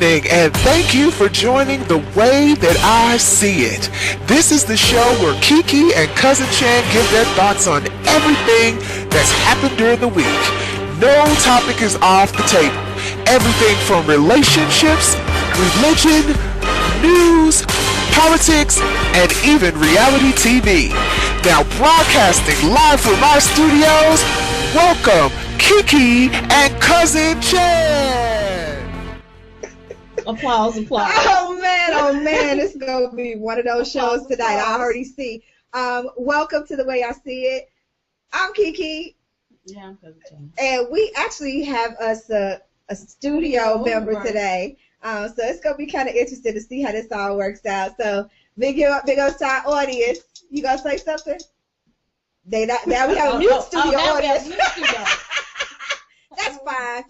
evening, and thank you for joining The Way That I See It. This is the show where KiKi and Cousin Chan give their thoughts on everything that's happened during the week. No topic is off the table. Everything from relationships, religion, news, politics, and even reality TV. Now broadcasting live from our studios, welcome KiKi and Cousin Chan. Applause. Oh man, it's gonna be one of those shows tonight. I already see. Welcome to The Way I See It. I'm KiKi. Yeah, I'm Cousin Chan. And we actually have us a studio member today. So it's gonna be kind of interesting to see how this all works out. So big ups to our audience. You gonna say something? Now we have a new studio audience. That's fine.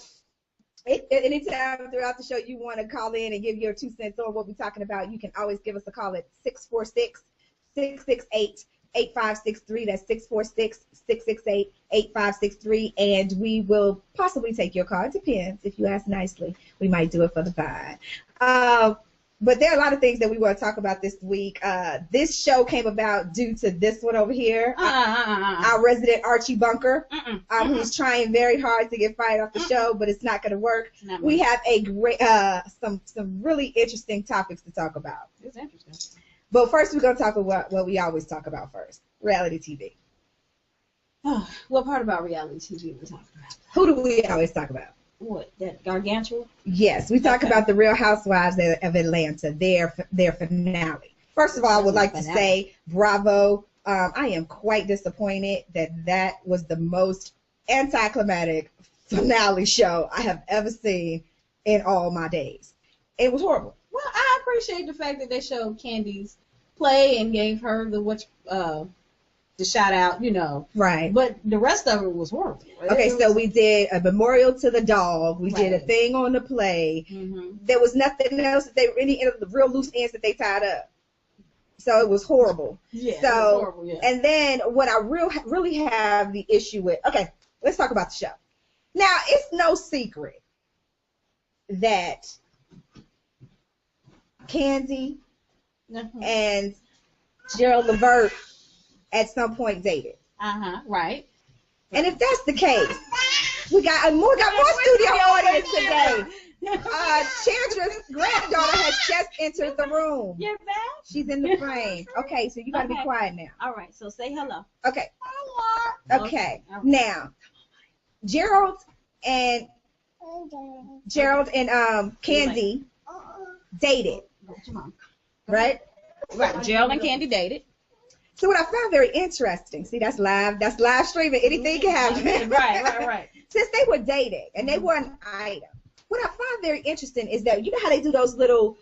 Anytime throughout the show you want to call in and give your 2 cents on what we're talking about, you can always give us a call at 646-668-8563. That's 646-668-8563, and we will possibly take your call. It depends. If you ask nicely, we might do it for the fine. But there are a lot of things that we want to talk about this week. This show came about due to this one over here, our resident Archie Bunker, who's trying very hard to get fired off the show, but it's not going to work. We have a great, some really interesting topics to talk about. It's interesting. But first, we're going to talk about what we always talk about first: reality TV. Oh, what part about reality TV we talking about? Who do we always talk about? What, that gargantuan? Yes, we talk about the Real Housewives of Atlanta, their finale. First of all, I would like to say bravo. I am quite disappointed that was the most anticlimactic finale show I have ever seen in all my days. It was horrible. Well, I appreciate the fact that they showed Candy's play and gave her the shout out, Right. But the rest of it was horrible. Okay, so we did a memorial to the dog. We did a thing on the play. Mm-hmm. There was nothing else that any of the real loose ends that they tied up. So it was horrible. Yeah, so, it was horrible, yeah. And then what I really have the issue with, okay, let's talk about the show. Now, it's no secret that Candy and Gerald Levert at some point dated. Right. And if that's the case, we got more studio audience today. Chandra's granddaughter has just entered the room. You're back? She's in the frame. Okay, so you gotta be quiet now. All right, so say hello. Okay. Hello. Okay. Now, Gerald and Candy dated. Right? Right. Gerald and Candy dated. So what I found very interesting, see, that's live streaming, anything can happen. Right. Since they were dating and they were an item, what I find very interesting is that, you know how they do those little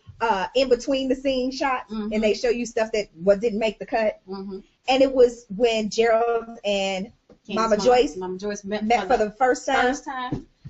in between the scene shots, and they show you stuff that didn't make the cut? And it was when Gerald and Mama Joyce met for the first time.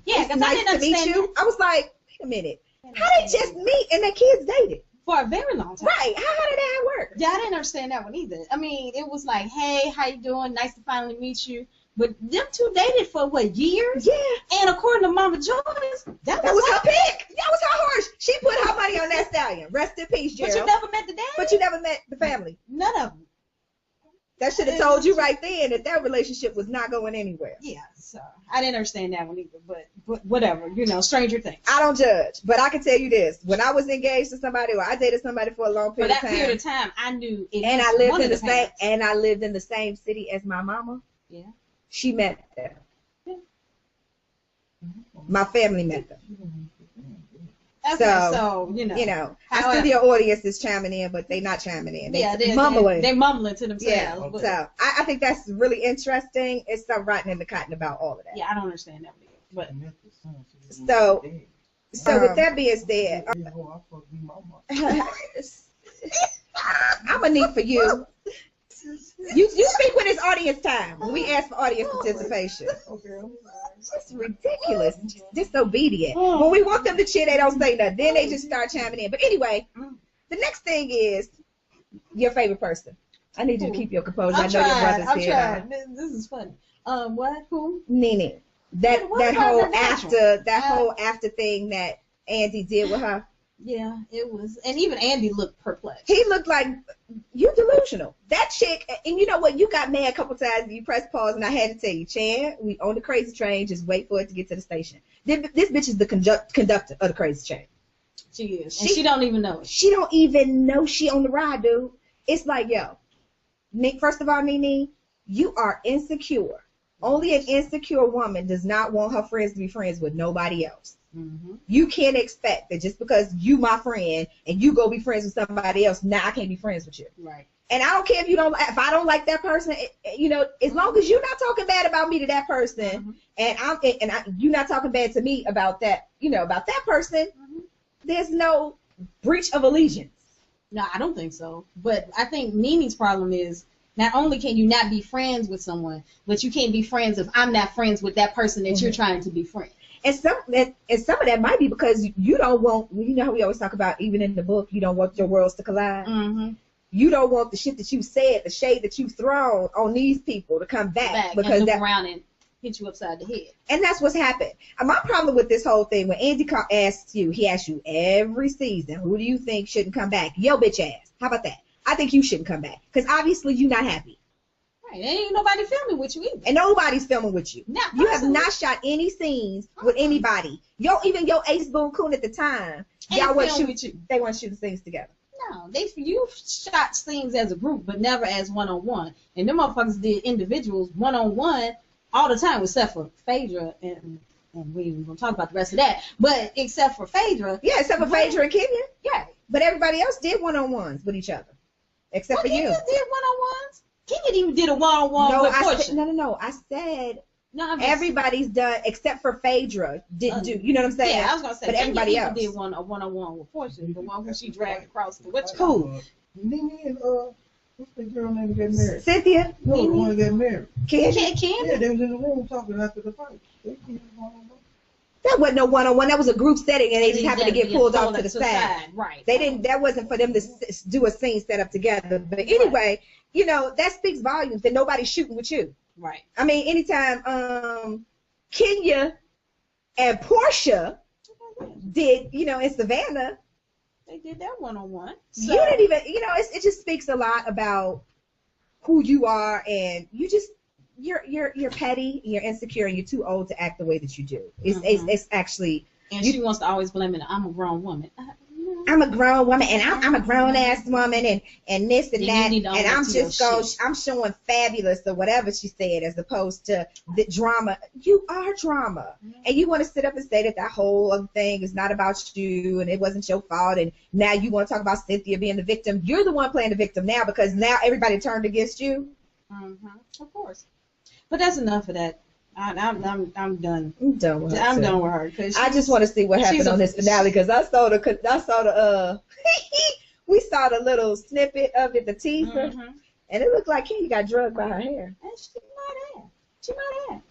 Yeah, because I didn't understand you. I was like, wait a minute, how they just meet and their kids dated? For a very long time. Right. How did that work? Yeah, I didn't understand that one either. I mean, it was like, hey, how you doing? Nice to finally meet you. But them two dated for, what, years? Yeah. And according to Mama Joyce, that was her pick. That was her horse. She put her money on that stallion. Rest in peace, Gerald. But you never met the dad? But you never met the family. None of them. That should have told you right then that relationship was not going anywhere. Yeah, so I didn't understand that one either, but whatever, stranger things. I don't judge, but I can tell you this: when I was engaged to somebody or I dated somebody for a long period of time, period of time, I knew. And I lived in the same city as my mama. Yeah, she met them. Yeah. My family met them. Okay, so our studio audience is chiming in, but they're not chiming in. They're mumbling. They're mumbling to themselves. Yeah. So I think that's really interesting. It's some rotten in the cotton about all of that. Yeah, I don't understand that either. But so with that being said, I'm gonna need for you. You speak when it's audience time. When we ask for audience participation. It's ridiculous. Just disobedient. When we want them to cheer, they don't say nothing. Then they just start chiming in. But anyway, the next thing is your favorite person. I need you to keep your composure. I know your brother's here. I'm trying. This is funny. What? Who? Nene. That whole after thing that Andy did with her. Yeah, it was. And even Andy looked perplexed. He looked like, you delusional. That chick, and you know what? You got mad a couple times and you pressed pause, and I had to tell you, Chan, we on the crazy train. Just wait for it to get to the station. This bitch is the conductor of the crazy train. She is. And she don't even know it. She don't even know she on the ride, dude. It's like, yo, Nick, first of all, Nene, you are insecure. Only an insecure woman does not want her friends to be friends with nobody else. Mm-hmm. You can't expect that just because you my friend and you go be friends with somebody else, now I can't be friends with you. Right. And I don't care if I don't like that person, you know, as long as you're not talking bad about me to that person, mm-hmm. and you're not talking bad to me about that, you know, about that person, mm-hmm. there's no breach of allegiance. No, I don't think so. But I think Nene's problem is not only can you not be friends with someone, but you can't be friends if I'm not friends with that person that mm-hmm. you're trying to be friends. And some of that might be because you don't want, you know how we always talk about, even in the book, you don't want your worlds to collide. Mm-hmm. You don't want the shit that you said, the shade that you've thrown on these people to come back because and look around and hit you upside the head. And that's what's happened. And my problem with this whole thing, when Andy asks you, he asks you every season, who do you think shouldn't come back? Yo, bitch ass. How about that? I think you shouldn't come back because obviously you're not happy. Right. Ain't nobody filming with you either. And nobody's filming with you. You have not shot any scenes with anybody. Even your Ace Boone Coon at the time, y'all weren't shooting. They weren't shooting scenes together. No, you shot scenes as a group, but never as one-on-one. And them motherfuckers did individuals one-on-one all the time, except for Phaedra, and we ain't gonna talk about the rest of that. But except for Phaedra. Yeah, except for Phaedra and Kenya. Yeah. But everybody else did one-on-ones with each other. Except for you. Kenya did one-on-ones. Kenya even did a one-on-one with Porsha. No. I said everybody's done except for Phaedra didn't do. You know what I'm saying? Yeah, I was gonna say. But everybody else did a one-on-one with Porsha, the one who she dragged across the witch. Who? Nene and what's the girl name that got married? Cynthia. No, the one that got married. Candy. Yeah, they was in the room talking after the fight. That wasn't no one-on-one. That was a group setting, and they just happened to get pulled off to the side. Right. They didn't. That wasn't for them to do a scene set up together. But anyway, you know that speaks volumes that nobody's shooting with you. Right. I mean, anytime Kenya and Porsha did, you know, in Savannah, they did that one-on-one. So. You didn't even, you know, it just speaks a lot about who you are, and you're petty, you're insecure, and you're too old to act the way that you do. It's actually. And she wants to always blame it. I'm a grown woman. I'm a grown woman, and I'm a grown ass woman, and this and that, and I'm just I'm showing fabulous or whatever she said, as opposed to the drama. You are drama, and you want to sit up and say that whole other thing is not about you, and it wasn't your fault, and now you want to talk about Cynthia being the victim. You're the one playing the victim now because now everybody turned against you. Of course, but that's enough of that. I'm done. I'm done with her. I'm done with her. I just want to see what happened on this finale because I saw the we saw the little snippet of it, the teaser, and it looked like Kenya got drugged by her hair. And she might have.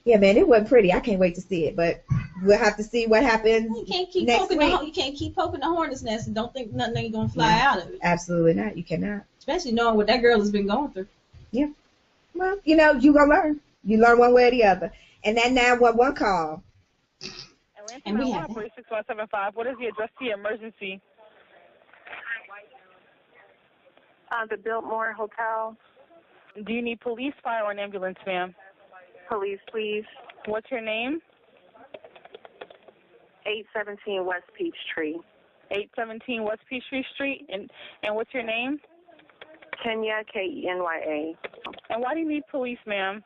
Yeah, man, it wasn't pretty. I can't wait to see it, but we'll have to see what happens. You can't keep poking the hornet's nest and don't think nothing ain't gonna fly out of it. Absolutely not. You cannot. Especially knowing what that girl has been going through. Yeah. Well, you know, you gonna learn. You learn one way or the other. And that 911 call. And we have 6175. What is the address to your emergency? The Biltmore Hotel. Do you need police, fire, or an ambulance, ma'am? Police, please. What's your name? 817 West Peachtree. 817 West Peachtree Street. And what's your name? Kenya, Kenya. And why do you need police, ma'am?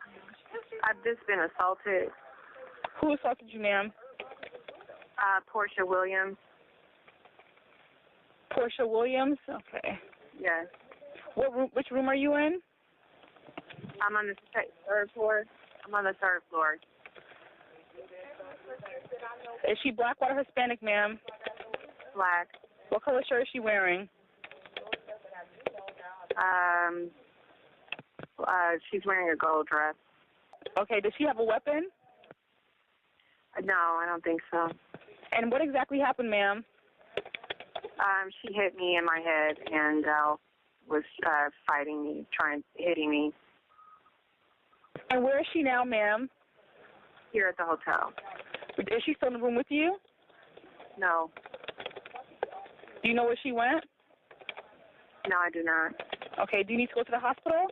I've just been assaulted. Who assaulted you, ma'am? Porsha Williams. Porsha Williams? Okay. Yes. Which room are you in? I'm on the third floor. I'm on the third floor. Is she black, white, or Hispanic, ma'am? Black. What color shirt is she wearing? She's wearing a gold dress. Okay, does she have a weapon? No, I don't think so. And what exactly happened, ma'am? She hit me in my head and was fighting me, hitting me. And where is she now, ma'am? Here at the hotel. Is she still in the room with you? No. Do you know where she went? No, I do not. Okay, do you need to go to the hospital?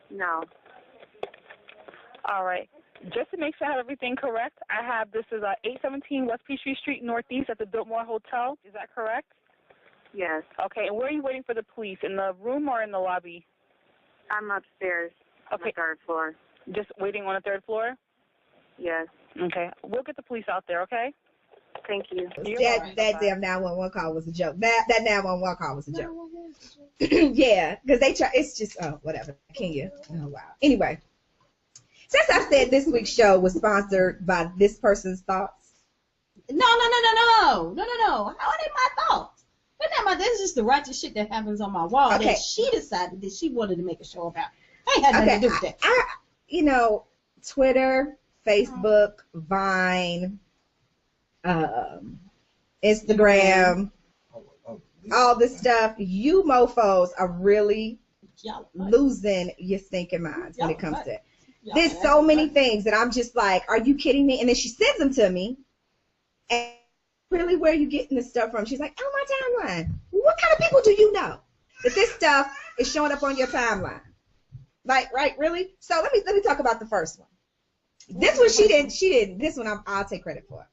No. All right. Just to make sure I have everything correct, I have this is 817 West Peachtree Street Northeast at the Biltmore Hotel. Is that correct? Yes. Okay, and where are you waiting for the police? In the room or in the lobby? I'm upstairs on the third floor. Just waiting on the third floor? Yes. Okay. We'll get the police out there, okay? Thank you. That damn 911 call was a joke. That 911 call was a joke. Yeah, because they try. It's just whatever. Can you? Oh wow. Anyway, since I said this week's show was sponsored by this person's thoughts. No. How are they my thoughts? This is just the righteous shit that happens on my wall that she decided that she wanted to make a show about. I ain't had nothing to do with that. Twitter, Facebook, Vine, Instagram, all this stuff. You mofos are really losing your stinking minds when it comes to it. There's so many things that I'm just like, are you kidding me? And then she sends them to me. And really, where are you getting this stuff from? She's like, oh, my timeline. What kind of people do you know that this stuff is showing up on your timeline? Like, right, really? So let me talk about the first one. This one she didn't. This one I'll take credit for.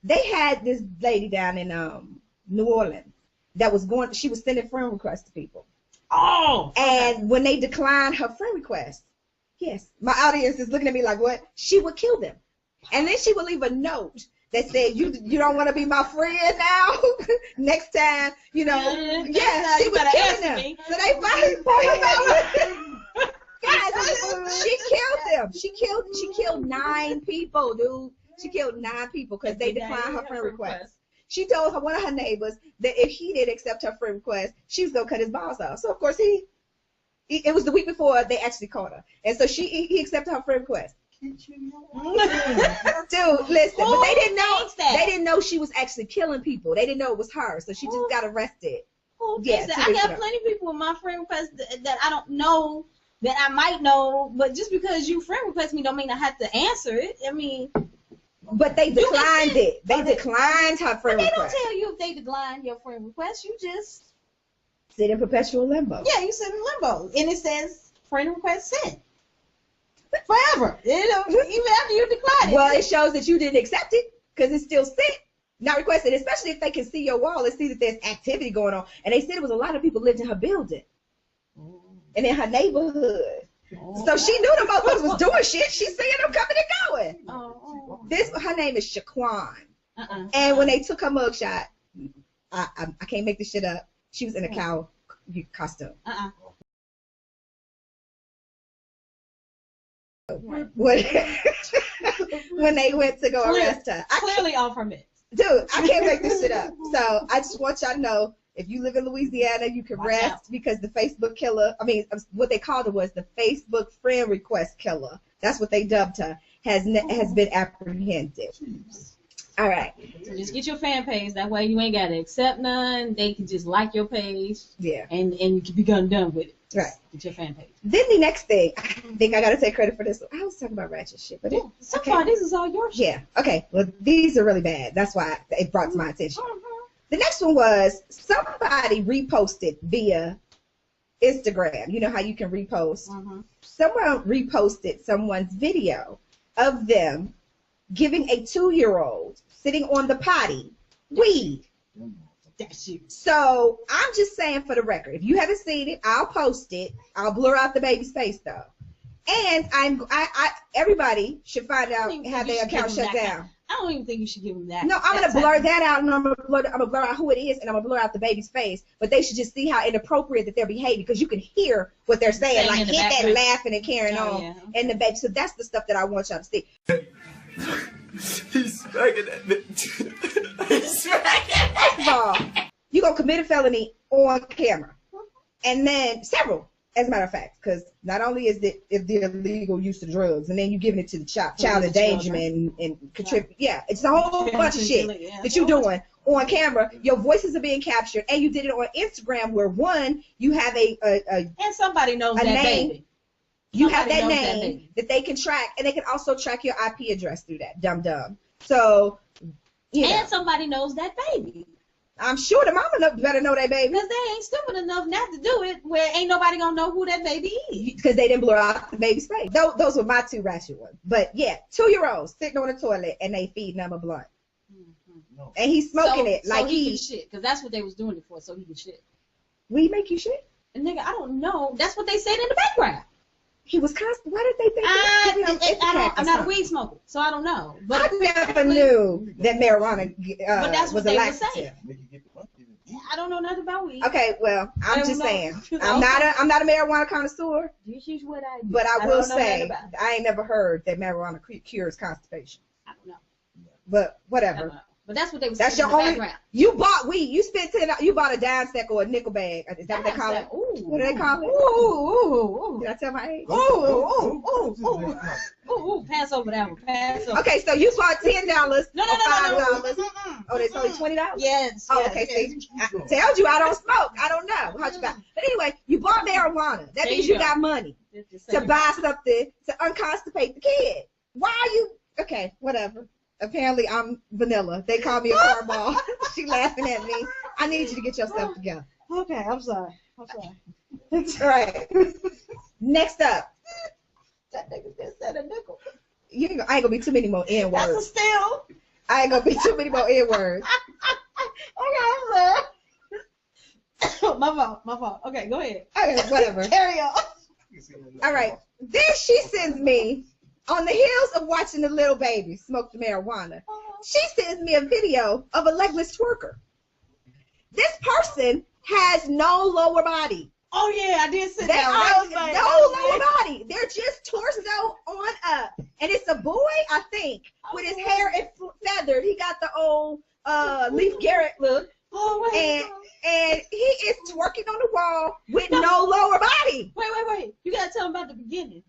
They had this lady down in New Orleans that was she was sending friend requests to people. Oh. And when they declined her friend request, yes, my audience is looking at me like, what? She would kill them. And then she would leave a note that said, you don't want to be my friend now? Next time, she was killing them. So they finally guys, she killed them. She killed 9 people, dude. She killed 9 people because they declined her friend request. She told one of her neighbors that if he didn't accept her friend request, she was gonna cut his balls off. So of course it was the week before they actually caught her, and so he accepted her friend request. Dude, listen, but they didn't know. They didn't know she was actually killing people. They didn't know it was her, so she just got arrested. Yeah, I got plenty of people with my friend request that I don't know, that I might know, but just because you friend request me don't mean I have to answer it. I mean, but they declined it. They declined her friend request. They don't tell you if they decline your friend request. You just sit in perpetual limbo. Yeah, you sit in limbo, and it says friend request sent forever. Even after you decline it. Well, it shows that you didn't accept it because it's still sent, not requested. Especially if they can see your wall and see that there's activity going on. And they said it was a lot of people lived in her building and in her neighborhood. So she knew the motherfuckers was doing shit. She's seeing them coming and going. Her name is Shaquan. And when they took her mugshot, I can't make this shit up. She was in a cow costume. When they went to go arrest her. Clearly off her meds. Dude, I can't make this shit up. So I just want y'all to know, if you live in Louisiana, you can rest because the Facebook killer, what they called her was the Facebook friend request killer. That's what they dubbed her, has been apprehended. All right. So just get your fan page. That way you ain't got to accept none. They can just like your page. Yeah. And you can be done with it. Right. Get your fan page. Then the next thing, I think I got to take credit for this. I was talking about ratchet shit, but so far this is all your shit. Yeah. Okay. Well, these are really bad. That's why it brought to my attention. The next one was somebody reposted via Instagram. You know how you can repost? Someone reposted someone's video of them giving a 2-year-old sitting on the potty weed. That's you. So I'm just saying for the record, if you haven't seen it, I'll post it. I'll blur out the baby's face though. And everybody should find out how their account shut down. I don't even think you should give them that. No, I'm gonna blur that out, and I'm gonna blur out who it is, and I'm gonna blur out the baby's face. But they should just see how inappropriate that they're behaving, because you can hear what they're saying, like hit that laughing and carrying on, and the baby. So that's the stuff that I want y'all to see. He's smacking that bitch. He's smacking. First of all, you're gonna commit a felony on camera, and then several. As a matter of fact, because not only is it if they're illegal use of drugs, and then you giving it to the child endangerment and contribute. Yeah, it's a whole bunch of shit that you're doing on camera. Your voices are being captured, and you did it on Instagram, where one, you have and somebody knows that name. Baby. You have that name that they can track, and they can also track your IP address through that. Dumb. So, and somebody knows that baby. I'm sure the mama better know that baby. Because they ain't stupid enough not to do it where ain't nobody gonna know who that baby is. Because they didn't blur out the baby's face. Those were my two ratchet ones. But yeah, 2-year-olds sitting on the toilet and they feeding them a blunt. No. And he's smoking it like so he can shit. Because that's what they was doing it for, so he can shit. We make you shit? And nigga, I don't know. That's what they said in the background. He was constant. Why did they think I'm not a weed smoker, so I don't know. But I never knew that marijuana but that's what was they a were laxative. saying. I don't know nothing about weed. Okay, well, I'm just saying. I'm Okay. not a marijuana connoisseur, This is what I do. but I will don't know say nothing about it. I ain't never heard that marijuana cures constipation. I don't know. But I whatever. don't know. But that's what they were That's saying your in the only. background. You bought weed. You spent you bought a dime stack or a nickel bag. Is that what they call it? Ooh. What do they call it? Ooh. Did I tell my age? Ooh. Pass over that one. Pass over. Okay, so you bought $10 No. or $5. Oh, it's only $20. Yes. Oh, yes, okay. yes. See, I told you I don't smoke. I don't know how you got. But anyway, you bought marijuana. That There means you you go. got money to buy something to unconstipate the kid. Why are you? Okay, whatever. Apparently I'm vanilla. They call me a cornball. She laughing at me. I need you to get yourself together. Okay, I'm sorry. That's right. Next up. That nigga just said a nickel. I ain't gonna be too many more N That's a words. steal. I ain't gonna be too many more N words. Okay, I'm sorry. My fault. Okay, go ahead. Okay, whatever. Carry on. All right. Then she sends me, on the heels of watching the little baby smoke the marijuana, she sends me a video of a legless twerker. This person has no lower body. Oh yeah, I did sit They down. are no lower body. They're just torso on up. And it's a boy, I think, with his hair feathered. He got the old Leif Garrett look. Oh wait. And he is twerking on the wall with no lower body. Wait. You gotta tell him about the beginning.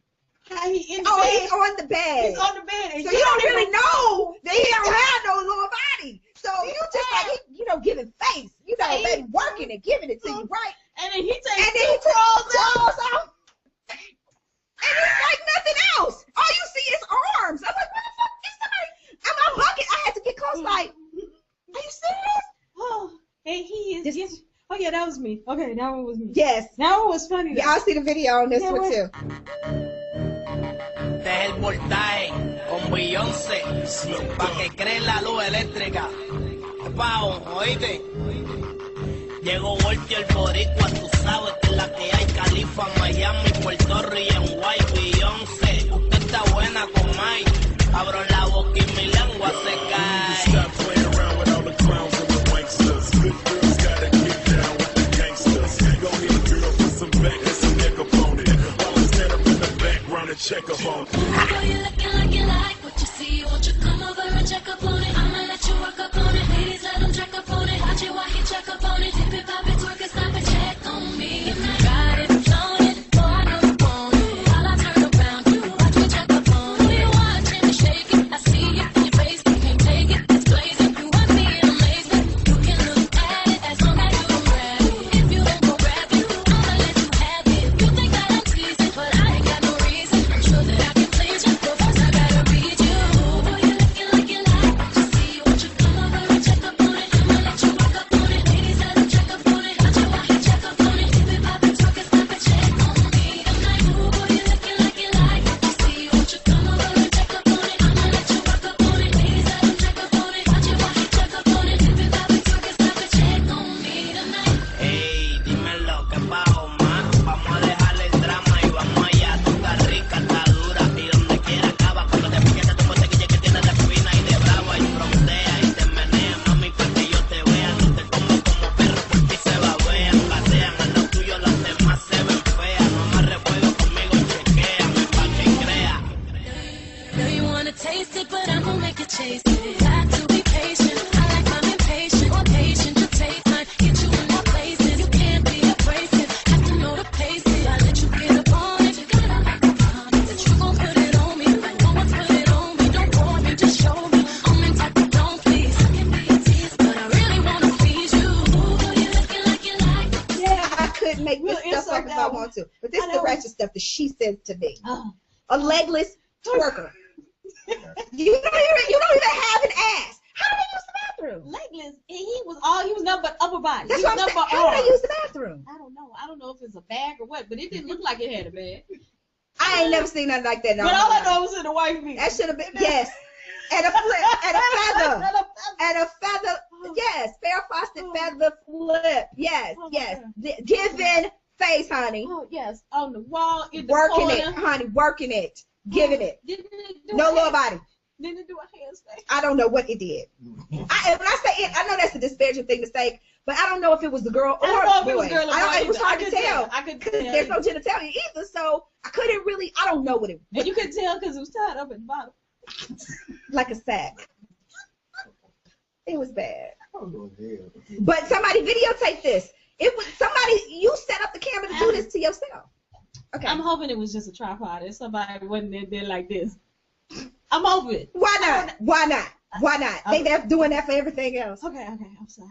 How he in the Oh, bed. he's on the bed. He's on the bed. And So you don't really know that he don't have no lower body. So you just like, giving face. Maybe working and giving it to you, right? And then he takes And then he crawls draws out. And it's like nothing else. All you see is arms. I'm like, what the fuck is somebody? I'm bucket. I had to get close, like, are you serious? Oh, and he is. Oh yeah, that was me. Okay, that one was me. Yes. That one was funny. Yeah, I'll see the video on this one too. Este es el voltaje con Beyoncé pa' que creen la luz eléctrica. Pau, oíste. Llegó Voltio el boricua, tú sabes que es la que hay. Califa, Miami, Puerto Rico, en White, Beyoncé. Usted está buena con Mike. Abro la boca y mi lengua se cae. Stop playing around with all the clowns and the wanksters. Good girls gotta get down with the gangsters. Go ahead, girl, put some back and some neck up on it. While I stand up in the background and check up on it. Boy, you looking like you like what you see. Won't you come over and check up on it? I'ma let you work up on it. Ladies, let them check up on it. Watch it while he check up on it. Dip it, pop it, twerk it, stop it, check on me. If I got it, flown it, boy, I know you want it. While I turn around, you watch me check up on it. Who you watching? Shake it, I see it in your face. You can't take it, it's blazing. You want me in amazement. You can look at it as long as you don't grab it. If you don't go grab it, I'ma let you have it. You think that I'm teasing, but I ain't got no reason. I'm sure that I can please you, but first I gotta read you. Boy, you looking like you like what you see. Won't you come over and check up on it? I'ma let you work up on it. Ladies, let them check up on it. Watch it while he check up on it. Dip it, pop it, twerk it, stop it, check on me. I'm like, ooh, boy, you looking like you like what you see. Won't you come over and check up on it? I'ma let you work up on it. Ladies, let them check up on it. Watch it while he check up on it. Dip it, pop it, twerk it, stop it, check on me tonight. Ey, dímelo, ¿qué pago, ma? Vamos a dejarle el drama y vamos allá. Tú estás rica, estás dura y donde quiera acaba. Cuando te piquete tu conseguille que tienes de fina y de brava y frontea y te menea, mami, pa' que yo te vea. No te como perro, por ti se babean, pasean a lo tuyo, los demás se ven feas. No amarre fuego conmigo, chequéame pa' que crea. Know you wanna taste it, but I'm gonna make you chase it. Got to be patient. I like I'm impatient. More patient to take time. Get you in more places. You can't be abrasive. Have to know the paces. I let you get up on it. You gotta make a promise that you gon' put it on me. Like no one's put it on me. Don't bore me, just show me. I'm in type of don't please. I can be a tease, but I really wanna please you. Ooh, you looking like you like. Yeah, I could make this We'll stuff up insert if that I one. want to. But this I is the know. ratchet stuff that she said to me. Oh. A legless twerker. You don't even have an ass. How do they use the bathroom? Legless, and he was He was nothing but upper body. That's He was what I'm nothing saying. but How would I arms. use the bathroom? I don't know. I don't know if it's a bag or what, but it didn't look like it had a bag. I ain't never seen nothing like that. But all I know was in the white meat. That should have been yes. And a flip, and a feather, and a feather. Yes, Farrah Fawcett feather flip. Yes, yes. Giving face, honey. Oh yes, on the wall in the Working corner. it, honey. Working it. Giving it. Didn't it do No a lower hand- body. Didn't it do a handstand? I don't know what it did. When I say it, I know that's a disparaging thing to say, but I don't know if it was the girl or I don't know if boy. it was girl or I don't. boy It was either. hard I to couldn't tell. I couldn't Because tell there's no either. genitalia either, so I couldn't really. I don't know what it was. And you couldn't tell because it was tied up at the bottom. Like a sack. It was bad. But somebody videotaped this. It was somebody. You set up the camera to do this to yourself. Okay. I'm hoping it was just a tripod and somebody wasn't there like this. I'm hoping. Why not? Why not? Why not? They're doing that for everything else. Okay, I'm sorry.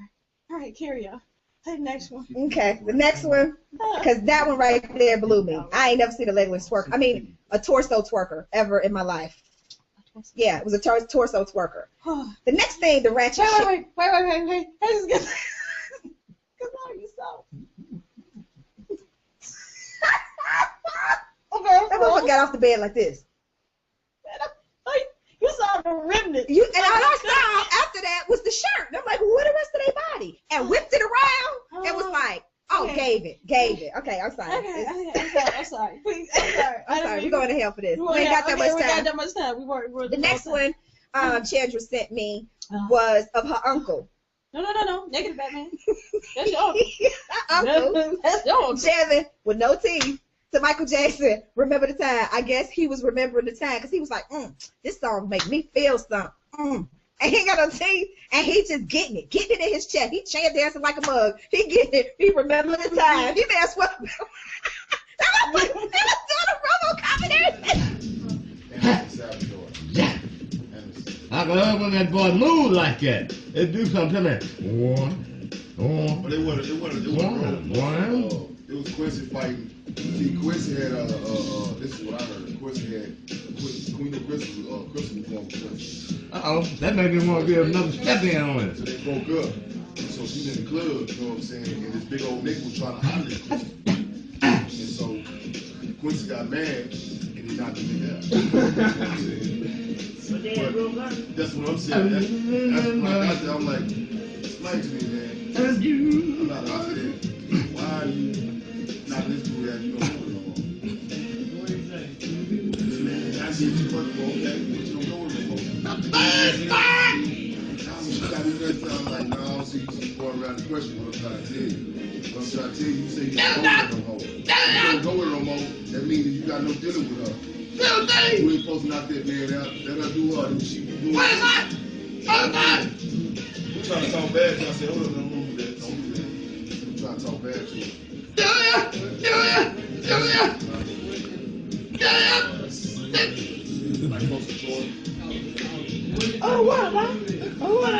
All right, carry on. Hey, next one. Okay, the next one, because that one right there blew me. I ain't never seen a legless twerker. I mean, a torso twerker ever in my life. Yeah, it was a torso twerker. The next thing, the ratchet shit. Wait. I just get because how you so. That motherfucker got off the bed like this. You saw the remnant. And all I saw after that was the shirt. And I'm like, what the rest of their body? And whipped it around and was like, gave it. Okay, I'm sorry. I'm sorry. Please, I'm sorry. We're going to hell for this. We ain't got that much time. We got that much time. We weren't the next one Chandra sent me was of her uncle. No. Negative Batman. That's your uncle. Uncle. That's your uncle. Shannon with no teeth. To Michael Jackson, remember the time. I guess he was remembering the time because he was like, this song make me feel something. And he ain't got no teeth, and he just getting it in his chest. He chain dancing like a mug. He getting it. He remember the time. He may as well. That was doing a I love when that boy move like that. It do something to me. But it was Quincy fighting. See, Quincy had this is what I heard. Quincy had Queen of Crystal was going with Quincy. That made me want to get another step in on it. So they broke up. So she's in the club, you know what I'm saying? And this big old nigga was trying to holler at Quincy. And so Quincy got mad and he knocked the nigga out. You know what I'm saying? But that's what I'm saying. That's when I got there, I'm like, explain to me, man. I'm not out there. Why are you not this dude that you don't know no more? I said you work for okay, but you don't know no more. I'm like, no, see, you just going around the question what I'm trying to tell you. What I'm trying to tell you, you say you don't go with her no more. You don't go with her no more, that means that you got no dealing with her. You ain't supposed to knock that man out. Let her do her, and she be doing what is that? What is that? I'm trying to talk bad to her. I said, hold on, don't do that. Don't do that. I'm trying to talk bad to her. Like close to Jordan. Oh, what? Oh, what?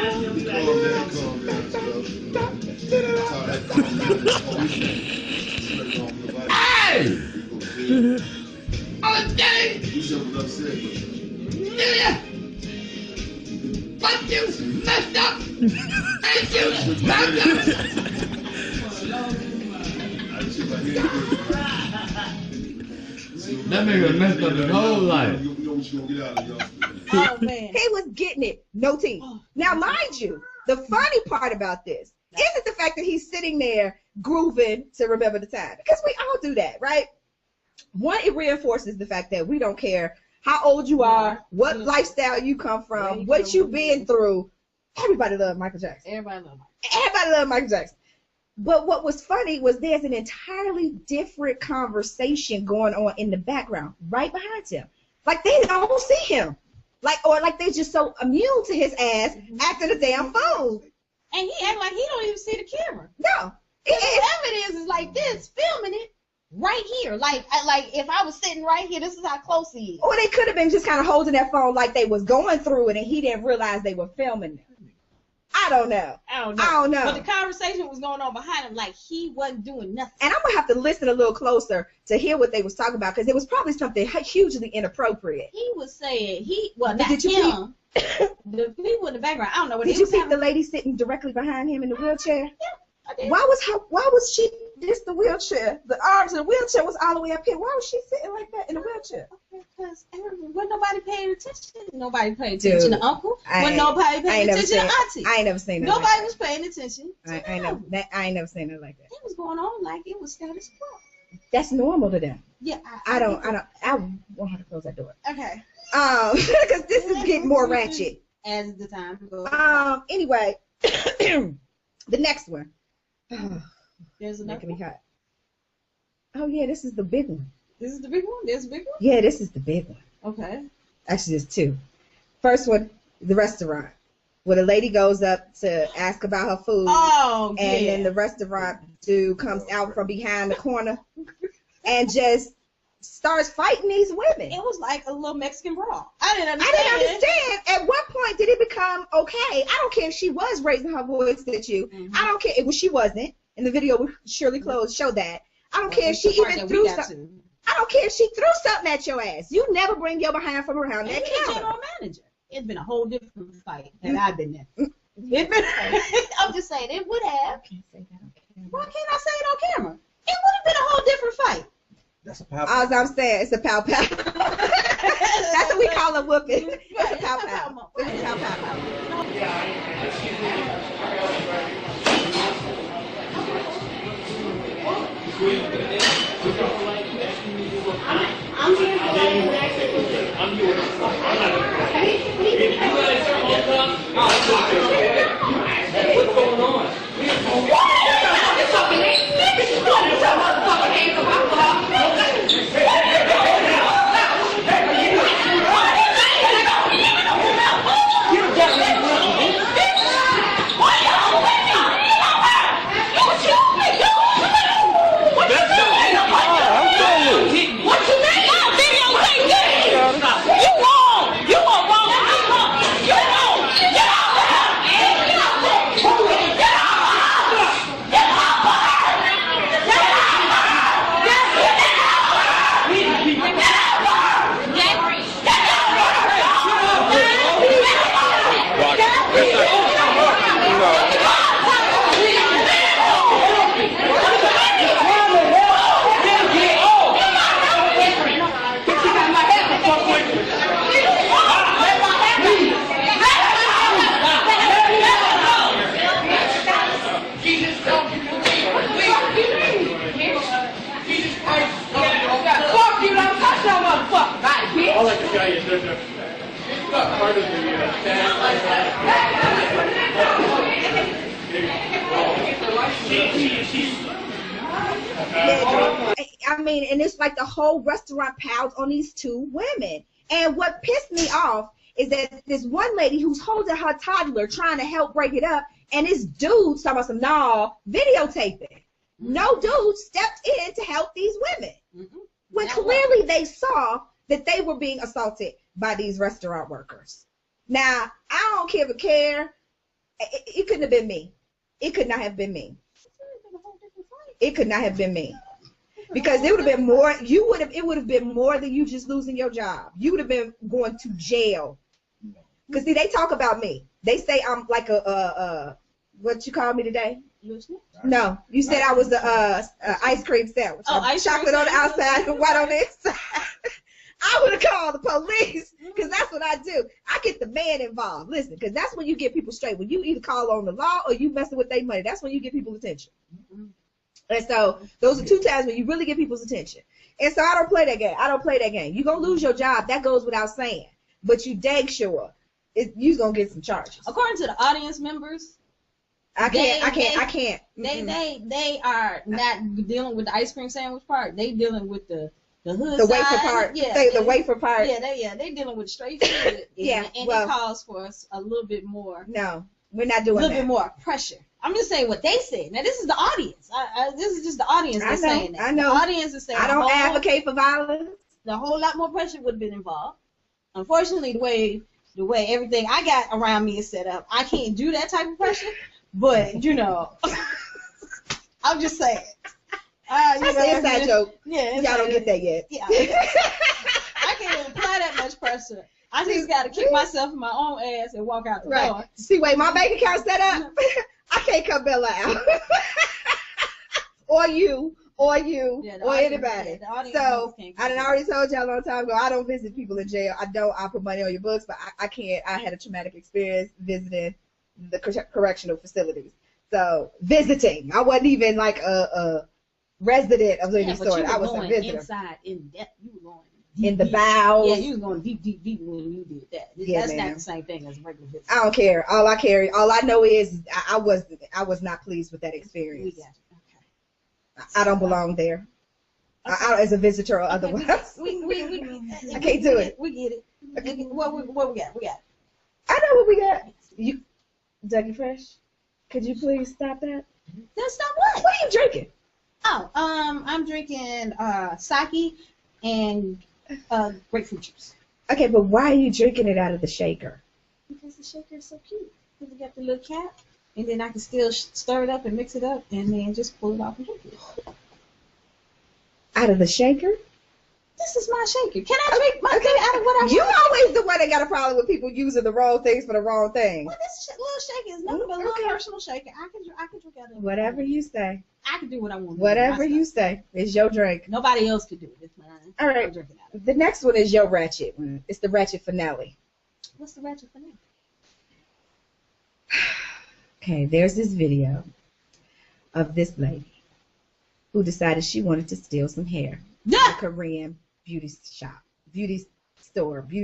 Calm down, Hey! Okay! You should was upset. Fuck you! Messed up! Thank you! That nigga messed up his whole life. You know what you gonna get out of y'all. Oh, man. He was getting it. No teeth. Now, mind you, the funny part about this isn't the fact that he's sitting there grooving to remember the time. Because we all do that, right? One, it reinforces the fact that we don't care how old you are, what lifestyle you come from, what you've been through. Everybody loved Michael Jackson. Everybody loved Michael Jackson. But what was funny was there's an entirely different conversation going on in the background, right behind him. Like they don't see him. Or they're just so immune to his ass acting a damn fool. And he act like he don't even see the camera. No. Whatever it is like this, filming it right here. Like if I was sitting right here, this is how close he is. Or they could have been just kind of holding that phone like they was going through it and he didn't realize they were filming it. I don't know. But the conversation was going on behind him like he wasn't doing nothing. And I'm going to have to listen a little closer to hear what they was talking about because it was probably something hugely inappropriate. He was saying, not him. the people in the background, I don't know what Did you see the lady sitting directly behind him in the wheelchair? Yeah, I did. Why was she this the wheelchair? The arms of the wheelchair was all the way up here. Why was she sitting like that in the wheelchair? Because when nobody paying attention, nobody paid attention to Uncle. When nobody I paid ain't attention to Auntie. I ain't never seen that. Nobody like was paying attention. I ain't never seen it like that. It was going on like it was status quo. That's normal to them. Yeah, I want her to close that door. Okay. Because this is getting more ratchet as the time goes. Anyway, the next one. There's another. Making me hot. Oh yeah, this is the big one. This is the big one. There's a big one. Yeah, this is the big one. Okay. Actually, there's two. First one, the restaurant, where the lady goes up to ask about her food. Oh, yeah. And then the restaurant dude comes out from behind the corner and just starts fighting these women. It was like a little Mexican brawl. I didn't understand. At what point did it become okay? I don't care if she was raising her voice at you. Mm-hmm. I don't care if she wasn't. In the video with Shirley Clothes showed that. I don't care if she even threw something. I don't care if she threw something at your ass. You never bring your behind from around that counter. General manager. It's been a whole different fight that I've been in. I'm just saying it would have. I can't say that on camera. Why can't I say it on camera? It would have been a whole different fight. That's a pow. As I'm saying, it's a pow pow. That's what we call a whooping. It's a pow pow. It's a pow pow. I'm here for that. I'm here. If you guys are all done, what's going on? All I can tell you is there's it's not part of the I mean, and it's like the whole restaurant piles on these two women. And what pissed me off is that this one lady who's holding her toddler trying to help break it up, and this dude talking about some videotaping. No dude stepped in to help these women. When clearly they saw that they were being assaulted by these restaurant workers. Now, I don't care. It couldn't have been me. It could not have been me. It could not have been me. Because it would have been more, it would have been more than you just losing your job. You would have been going to jail. Because see, they talk about me. They say I'm like what you called me today? No, you said I was a ice cream sandwich. Chocolate on the outside and white on the inside. I would have called the police because that's what I do. I get the man involved. Listen, because that's when you get people straight. When you either call on the law or you messing with their money, that's when you get people's attention. And so those are two times when you really get people's attention. And so I don't play that game. You're going to lose your job. That goes without saying. But you dang sure you're going to get some charges. According to the audience members, I can't. They are not dealing with the ice cream sandwich part. They dealing with the hood the side. wafer part. Yeah, the wafer part. Yeah, they dealing with straight food. Yeah, and it calls for a little bit more. No, we're not doing that. A little bit more pressure. I'm just saying what they said. Now this is the audience. This is just the audience that's saying that. I know. The audience is saying. I don't advocate for violence. A whole lot more pressure would have been involved. Unfortunately, the way everything I got around me is set up, I can't do that type of pressure. But I'm just saying. That's an inside joke. Yeah, y'all don't get that yet. Yeah, I can't apply that much pressure. I just got to kick myself in my own ass and walk out the door. See, wait, my bank account set up. I can't cut Bella out. or you, or anybody. So, I done already told y'all a long time ago, I don't visit people in jail. I put money on your books, but I can't. I had a traumatic experience visiting the correctional facilities. So, visiting. I wasn't even like a resident of any sort. I was a visitor. Inside, in depth. You were going in the bowels. Yeah, you was going deep when you did that. That's not the same thing as a regular visit. I don't care. All I know is I was not pleased with that experience. Okay. I don't belong there. I as a visitor or otherwise. I can't do it. We get it. What we got? I know what we got. You, Dougie Fresh, could you please stop that? Stop what? What are you drinking? Oh, I'm drinking sake and grapefruit juice. Okay, but why are you drinking it out of the shaker? Because the shaker is so cute. Because it got the little cap, and then I can still stir it up and mix it up, and then just pull it off and drink it. Out of the shaker? This is my shaker. Can I drink my thing out of what I want? You always the one that got a problem with people using the wrong things for the wrong thing. Well, this little shaker is nothing but a little personal shaker. I can drink out of it. Whatever you say. I can do what I want. Whatever you say. It's your drink. Nobody else could do it. It's mine. All right. The next one is your ratchet one. It's the ratchet finale. What's the ratchet finale? Okay, there's this video of this lady who decided she wanted to steal some hair. Yeah. A Korean beauty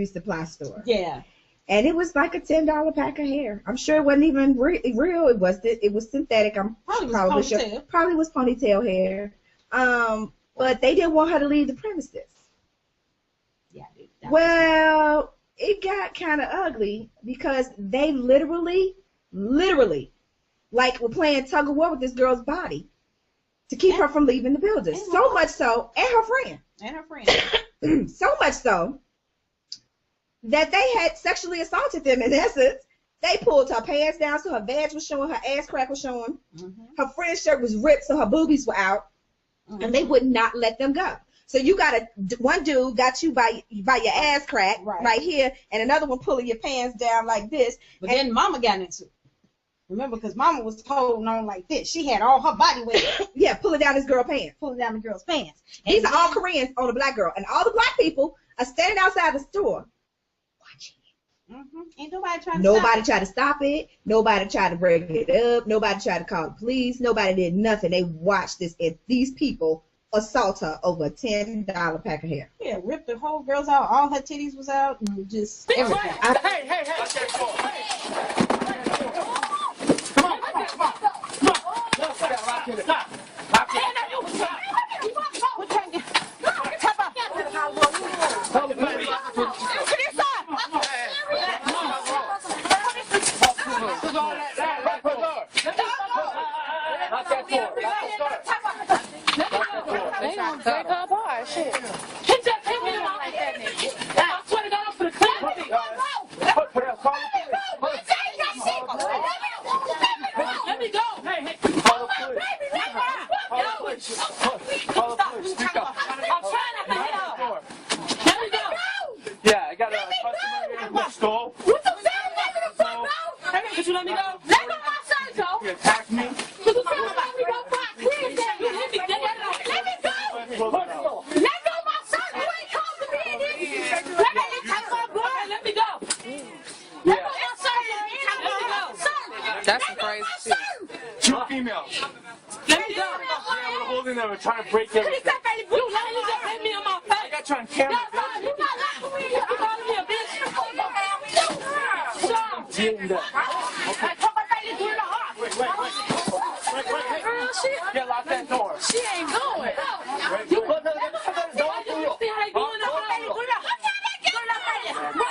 supply store. Yeah. And it was like a $10 pack of hair. I'm sure it wasn't even real. It was synthetic. I'm probably sure. Probably was ponytail hair. But they didn't want her to leave the premises. Yeah. Well, it got kind of ugly because they literally, like were playing tug of war with this girl's body to keep her from leaving the building. So much so, and her friend. So much so that they had sexually assaulted them in essence. They pulled her pants down so her vag was showing, her ass crack was showing. Her friend's shirt was ripped so her boobies were out. And they would not let them go. So you got one dude got you by your ass crack right here, and another one pulling your pants down like this. But then Mama got into it. Remember, because Mama was holding on like this. She had all her body weight. Yeah, pulling down this girl's pants. Pulling down the girl's pants. And these are all Koreans on the black girl. And all the black people are standing outside the store watching it. Ain't nobody trying to Nobody tried to stop it. Nobody tried to break it up. Nobody tried to call the police. Nobody did nothing. They watched this, and these people assault her over a $10 pack of hair. Yeah, ripped the whole girls out. All her titties was out, and just everything. Hey. They gonna break her apart, shit. He just hit me like that, nigga. I swear to God, I'm finna clean my feet. Let me go. Hey. Oh, my baby, let me go. Speak up. I'm trying not to hit her. Let me go. Yeah, I got a customer here in the store. What the fuck? Let me the fuck go. Hey, could you let me go? Let go my shirt, Joe. You attacked me. Could you let me go? Please, you hit me. Let me go. Let go my shirt. You ain't called to be in this. Let me go. Let go my shirt. Let me go. That's some crazy shit. 2 females. Let me go. Yeah, we're holding them. We're trying to break everything. You let me just hit me on my face. I got you on camera. You not laughing me. You calling me a bitch. Yeah, lock that door. She ain't going. You see how they doing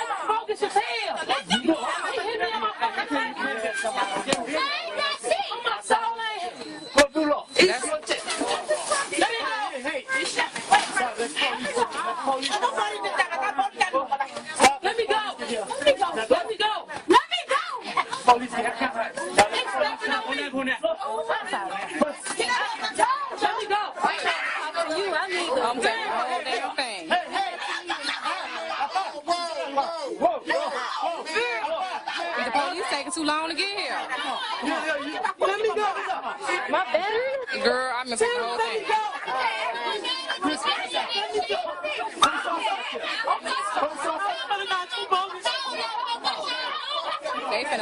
the bogus as hell. Hit me on my fucking face. On my soul ain't. Let me go. Let me go. Police, Let me go. I need I'm taking the whole damn thing. Whoa. taking too long to get here. Let me go. My battery? Girl, I'm missing the whole thing.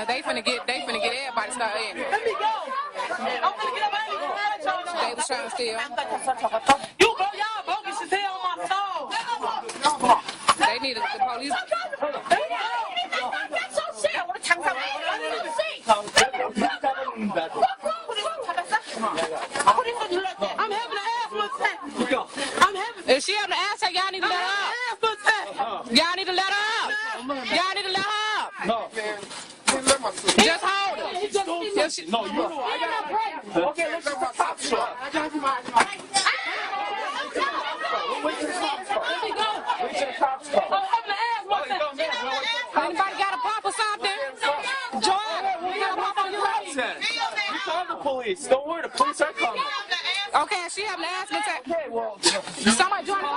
They finna get everybody started in. Let me go. I'm finna get up out. They was trying to steal. You bro, y'all bogus as hell on my soul. They needed the police. I'm having an asthma attack. If she having an ass attack, y'all need to let her up. Y'all need to let her up. Y'all need to let her up. No. Just hold her. No, you know I got. Okay, let's go top shot. Anybody got a pop or something? Joy, you got a pop on you? You call the police. Don't worry, the police are coming. Okay, she having an asthma attack. Okay, well. Somebody join the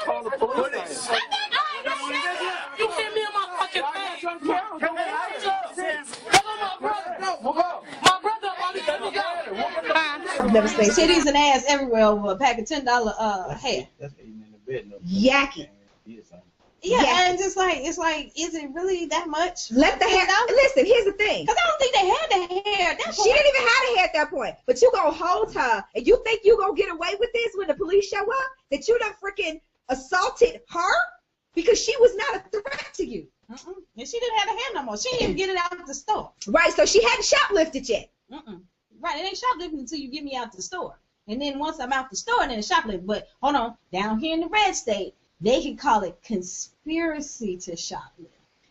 Call the police. You hit me in my fucking face. I've never seen titties and ass everywhere over a pack of $10 hair. Yucky. Yeah, Yucky. and just like it's like, is it really that much? Let the hair. Listen, here's the thing. Because I don't think they had the hair. She didn't even have the hair at that point. But you gonna hold her, and you think you gonna get away with this when the police show up? That you done freaking assaulted her because she was not a threat to you. And she didn't have the hair no more. She didn't even get it out of the store. Right. So she hadn't shoplifted yet. Right, it ain't shoplifting until you get me out the store. And then once I'm out the store, then it's shoplifting. But hold on, down here in the red state, they can call it conspiracy to shoplift.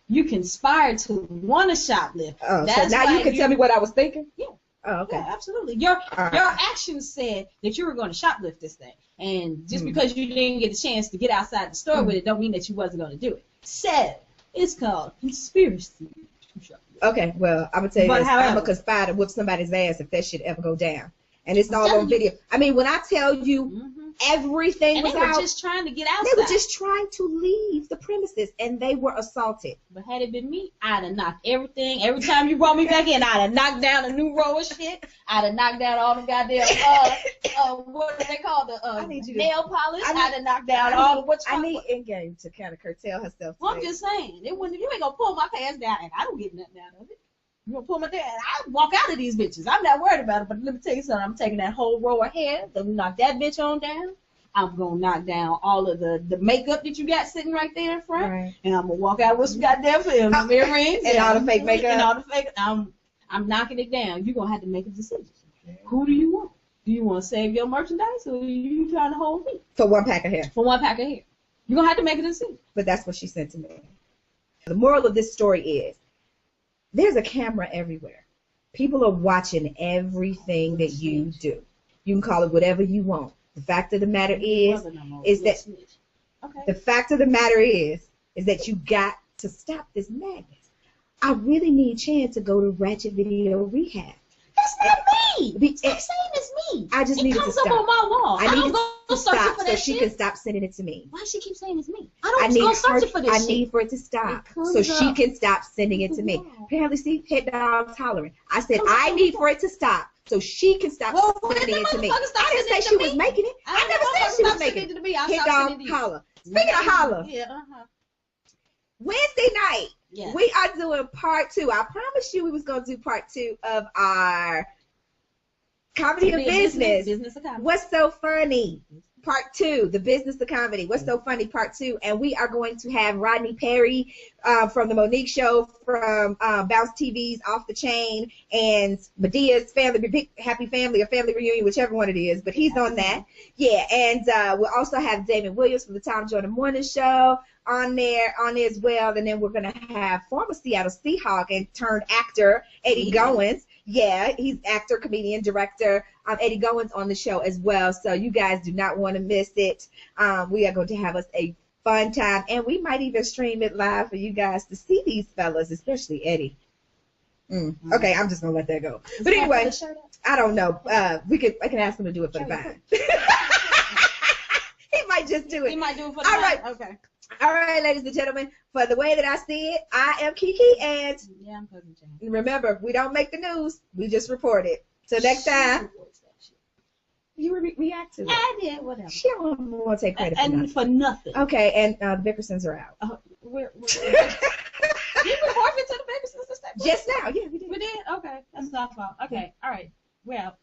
You conspired to want to shoplift. Oh, so now you can tell me what I was thinking? Yeah. Oh, okay. Yeah, absolutely. Your actions said that you were going to shoplift this thing. And just because you didn't get a chance to get outside the store with it, don't mean that you wasn't going to do it. So, it's called conspiracy to shoplift. Okay, well, I'm going to tell you this. I'm going to conspire to whoop somebody's ass if that shit ever go down. And it's all on video. I mean, when I tell you everything was out. They were out, just trying to get outside. They were just trying to leave the premises, and they were assaulted. But had it been me, I'd have knocked everything. Every time you brought me back in, I'd have knocked down a new row of shit. I'd have knocked down all the goddamn, what do they call the nail polish. I'd have knocked down all the what's I need Endgame to kind of curtail herself. Well, I'm just saying, you ain't gonna pull my pants down, and I don't get nothing out of it. You gonna pull my down? I walk out of these bitches. I'm not worried about it. But let me tell you something. I'm taking that whole row of hair. Gonna knock that bitch on down. I'm gonna knock down all of the makeup that you got sitting right there in front, and I'm gonna walk out with some goddamn film, earrings, and all the fake makeup, and all the fake. I'm knocking it down. You're gonna have to make a decision. Who do you want? Do you want to save your merchandise, or are you trying to hold me for one pack of hair? For one pack of hair, you're gonna have to make a decision. But that's what she said to me. The moral of this story is, there's a camera everywhere. People are watching everything that you do. You can call it whatever you want. The fact of the matter is that the fact of the matter is that you got to stop this madness. I really need Chan to go to Ratchet Video Rehab. That's not me. Stop saying it's me. I just need to stop. It comes up on my wall. I need to stop for so that she shit. can stop sending it to me. Why does she keep saying it's me? I don't go searching for this shit. I need for it to stop so she can stop sending it to me. Apparently, see, head dog tolerant. I said I need for it to stop so she can stop sending it to me. I didn't say she was making it. I never said she was making it. Head dog holler. Speaking of holler, Wednesday night we are doing part 2. I promised you we was gonna do part 2 of our comedy of business. What's so funny? Part 2, the business of comedy. What's so funny? Part 2, and we are going to have Rodney Perry from the Monique Show, from Bounce TV's Off the Chain, and Medea's Family, Big Happy Family or Family Reunion, whichever one it is. But he's on that. Yeah, and we'll also have Damon Williams from the Tom Joyner Morning Show on there as well. And then we're gonna have former Seattle Seahawk and turned actor Eddie Goins. Yeah, he's actor, comedian, director. Eddie Goins on the show as well. So you guys do not want to miss it. We are going to have us a fun time, and we might even stream it live for you guys to see these fellas, especially Eddie. Okay, I'm just gonna let that go. But anyway, I don't know. I can ask him to do it for the vibe. He just do it. He might do it for the All right. Okay. All right, ladies and gentlemen. For the way that I see it, I am KiKi, and yeah, I'm Cousin Chan. Remember, we don't make the news. We just report it. Till next time. You react to it. I did, whatever. She don't want to take credit for nothing. Okay, and the Bickersons are out. Did we forfeit to the Bickersons? Just now, yeah, we did. We did? Okay, that's our fault. Okay, all right, we're out.